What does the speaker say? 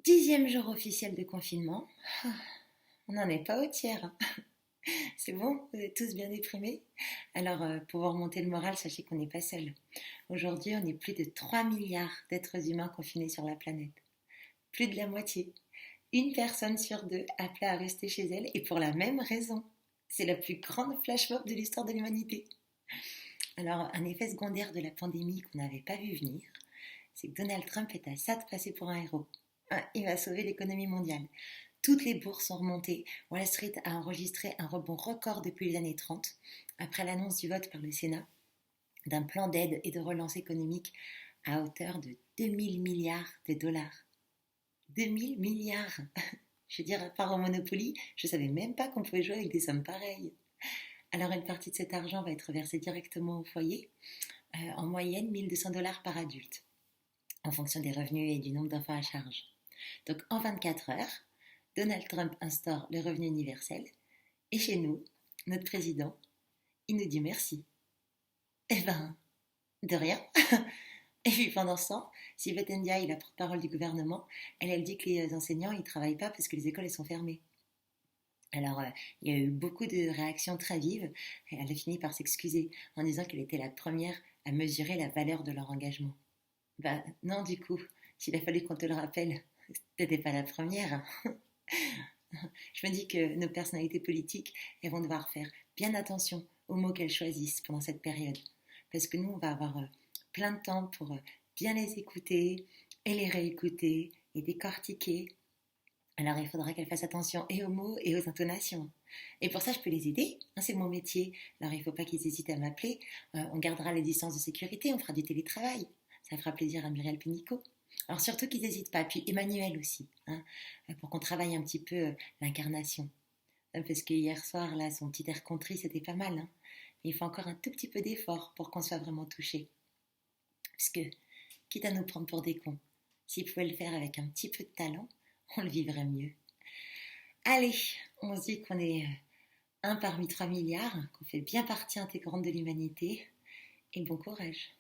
10e jour officiel de confinement. On n'en est pas au tiers, hein. C'est bon, vous êtes tous bien déprimés? Alors, pour vous remonter le moral, sachez qu'on n'est pas seul. Aujourd'hui, on est plus de 3 milliards d'êtres humains confinés sur la planète. Plus de la moitié. Une personne sur deux appelée à rester chez elle et pour la même raison. C'est la plus grande flash mob de l'histoire de l'humanité. Alors, un effet secondaire de la pandémie qu'on n'avait pas vu venir, c'est que Donald Trump est à ça de passer pour un héros. Il va sauver l'économie mondiale. Toutes les bourses sont remontées. Wall Street a enregistré un rebond record depuis les années 30, après l'annonce du vote par le Sénat d'un plan d'aide et de relance économique à hauteur de 2000 milliards de dollars. 2000 milliards. Je veux dire, à part au Monopoly, je ne savais même pas qu'on pouvait jouer avec des sommes pareilles. Alors une partie de cet argent va être versée directement au foyer, en moyenne 1200 dollars par adulte, en fonction des revenus et du nombre d'enfants à charge. Donc en 24 heures, Donald Trump instaure le revenu universel et chez nous, notre président, il nous dit merci. Eh ben, de rien. Et puis pendant ce temps, Sibeth Ndiaye, la porte-parole du gouvernement, elle dit que les enseignants, ils ne travaillent pas parce que les écoles, elles sont fermées. Alors, il y a eu beaucoup de réactions très vives. Et elle a fini par s'excuser en disant qu'elle était la première à mesurer la valeur de leur engagement. Ben non, du coup, s'il a fallu qu'on te le rappelle, t'étais pas la première. Je me dis que nos personnalités politiques, elles vont devoir faire bien attention aux mots qu'elles choisissent pendant cette période. Parce que nous, on va avoir plein de temps pour bien les écouter et les réécouter et décortiquer. Alors il faudra qu'elles fassent attention et aux mots et aux intonations. Et pour ça, je peux les aider, hein, c'est mon métier. Alors il ne faut pas qu'ils hésitent à m'appeler. On gardera les distances de sécurité, on fera du télétravail. Ça fera plaisir à Muriel Pénicaud. Alors surtout qu'ils n'hésitent pas, puis Emmanuel aussi, hein, pour qu'on travaille un petit peu l'incarnation. Parce que hier soir, là, son petit air contrit, c'était pas mal. Hein. Mais il faut encore un tout petit peu d'effort pour qu'on soit vraiment touché. Parce que, quitte à nous prendre pour des cons, s'il pouvait le faire avec un petit peu de talent, on le vivrait mieux. Allez, on se dit qu'on est un parmi 3 milliards, qu'on fait bien partie intégrante de l'humanité, et bon courage.